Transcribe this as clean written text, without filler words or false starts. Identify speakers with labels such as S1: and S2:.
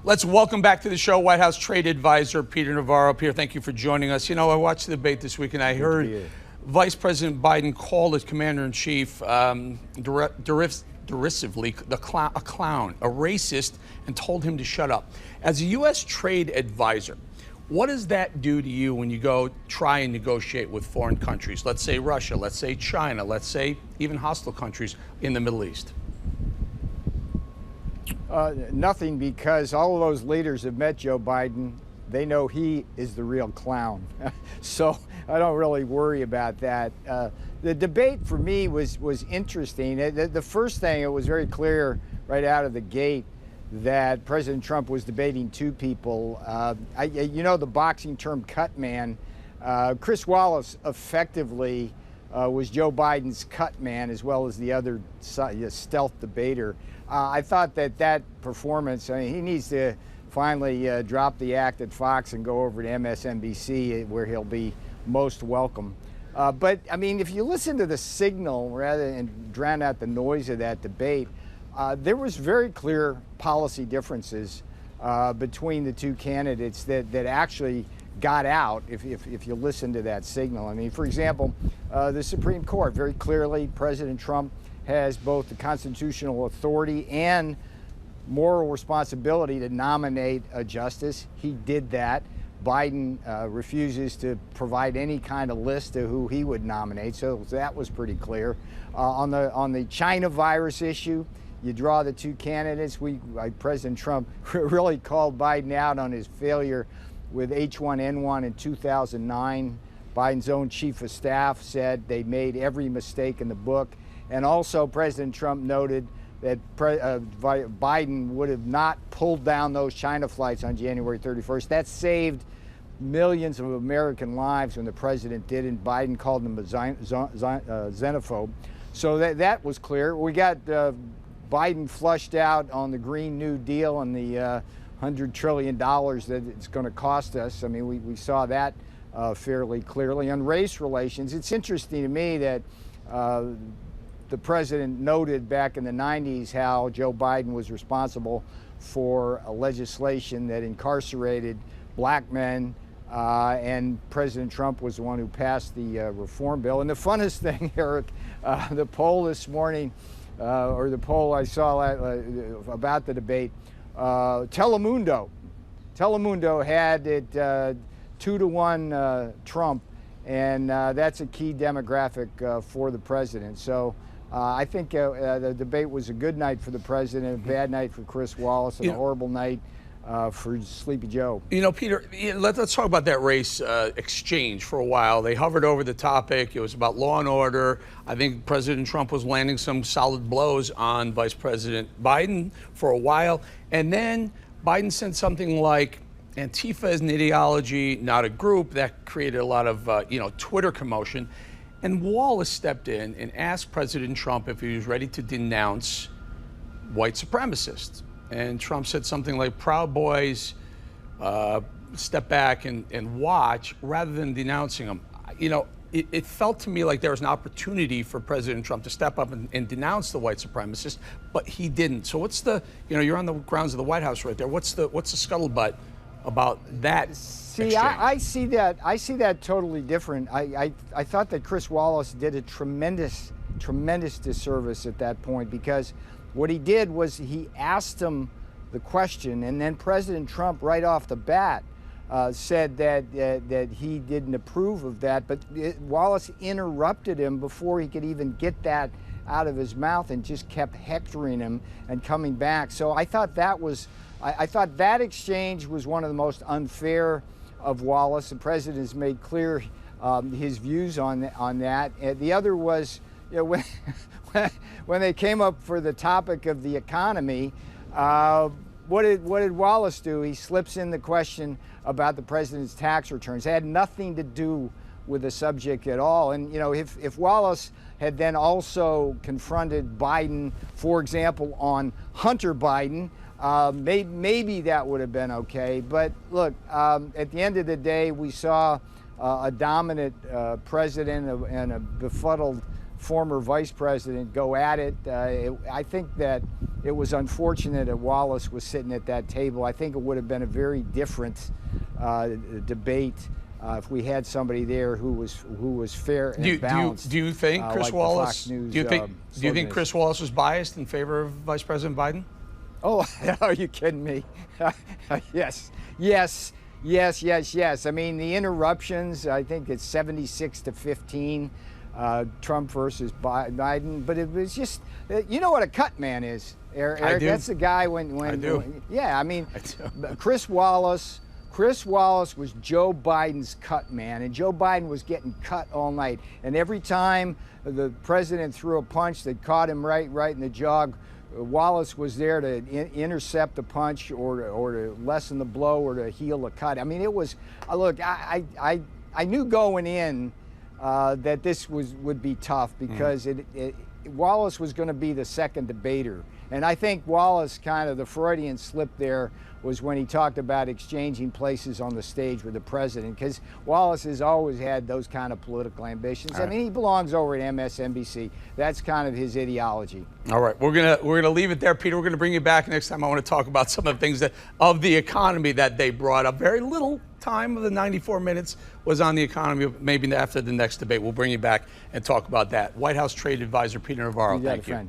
S1: Let's welcome back to the show White House Trade Advisor Peter Navarro. Peter, thank you for joining us. You know, I watched the debate this week and I heard Vice President Biden called his commander-in-chief derisively a clown, a racist, and told him to shut up. As a U.S. trade advisor, what does that do to you when you go try and negotiate with foreign countries? Let's say Russia, let's say China, let's say even hostile countries in the Middle East.
S2: Nothing, because all of those leaders have met Joe Biden. They know he is the real clown. So I don't really worry about that. The debate for me was interesting. The first thing, it was very clear right out of the gate that President Trump was debating two people. You know the boxing term cut man. Chris Wallace effectively was Joe Biden's cut man, as well as the other stealth debater. I thought that performance, I mean, he needs to finally drop the act at Fox and go over to MSNBC, where he'll be most welcome. But I mean, if you listen to the signal rather than drown out the noise of that debate, there was very clear policy differences between the two candidates that actually got out if you listen to that signal. I mean, for example, the Supreme Court, very clearly, President Trump has both the constitutional authority and moral responsibility to nominate a justice. He did that. Biden refuses to provide any kind of list of who he would nominate, so that was pretty clear. On the China virus issue, you draw the two candidates. President Trump really called Biden out on his failure with H1N1 in 2009. Biden's own chief of staff said they made every mistake in the book. And also President Trump noted that Biden would have not pulled down those China flights on January 31st. That saved millions of American lives when the president did, and Biden called him a xenophobe. So that was clear. We got Biden flushed out on the Green New Deal and the $100 trillion that it's going to cost us. I mean, we saw that fairly clearly. On race relations, it's interesting to me that the president noted back in the 90s how Joe Biden was responsible for a legislation that incarcerated black men, and President Trump was the one who passed the reform bill. And the funnest thing, Eric, the poll this morning, or the poll I saw about the debate, Telemundo had it 2-1 Trump, and that's a key demographic for the president. So I think the debate was a good night for the president, a bad night for Chris Wallace, and a horrible night for Sleepy Joe.
S1: You know, Peter, let's talk about that race exchange for a while. They hovered over the topic. It was about law and order. I think President Trump was landing some solid blows on Vice President Biden for a while. And then Biden said something like, Antifa is an ideology, not a group. That created a lot of, Twitter commotion. And Wallace stepped in and asked President Trump if he was ready to denounce white supremacists. And Trump said something like, Proud Boys, step back and watch, rather than denouncing them. You know, it felt to me like there was an opportunity for President Trump to step up and denounce the white supremacists, but he didn't. So what's the, you're on the grounds of the White House right there. What's the scuttlebutt about that?
S2: See, I see that totally different. I thought that Chris Wallace did a tremendous disservice at that point, because what he did was he asked him the question, and then President Trump right off the bat said that he didn't approve of that, but Wallace interrupted him before he could even get that out of his mouth and just kept hectoring him and coming back. So I thought that exchange was one of the most unfair of Wallace. The president has made clear his views on that. And the other was, when they came up for the topic of the economy, what did Wallace do? He slips in the question about the president's tax returns. It had nothing to do with the subject at all. And if Wallace had then also confronted Biden, for example, on Hunter Biden, maybe that would have been okay. But look, at the end of the day, we saw a dominant president and a befuddled former vice president go at it. I think that it was unfortunate that Wallace was sitting at that table. I think it would have been a very different debate if we had somebody there who was fair and balanced.
S1: Do you think Chris
S2: like
S1: Wallace?
S2: Fox News,
S1: do you think Chris Wallace was biased in favor of Vice President Biden?
S2: Oh, are you kidding me? Yes, yes, yes, yes, yes. I mean, the interruptions, I think it's 76-15, Trump versus Biden. But it was just, you know what a cut man is, Eric?
S1: I do.
S2: That's the guy when
S1: I do.
S2: Yeah, I mean,
S1: I do.
S2: Chris Wallace was Joe Biden's cut man, and Joe Biden was getting cut all night. And every time the president threw a punch that caught him right in the jaw, Wallace was there to intercept the punch or to lessen the blow or to heal the cut. I mean, it was, look, I knew going in that this would be tough because Wallace was going to be the second debater. And I think Wallace, kind of the Freudian slip there was when he talked about exchanging places on the stage with the president, because Wallace has always had those kind of political ambitions.
S1: All right.
S2: I mean, he belongs over at MSNBC. That's kind of his ideology.
S1: All right, we're gonna leave it there, Peter. We're gonna bring you back next time. I want to talk about some of the things of the economy that they brought up. Very little time of the 94 minutes was on the economy. Maybe after the next debate, we'll bring you back and talk about that. White House Trade Advisor Peter Navarro, thank you.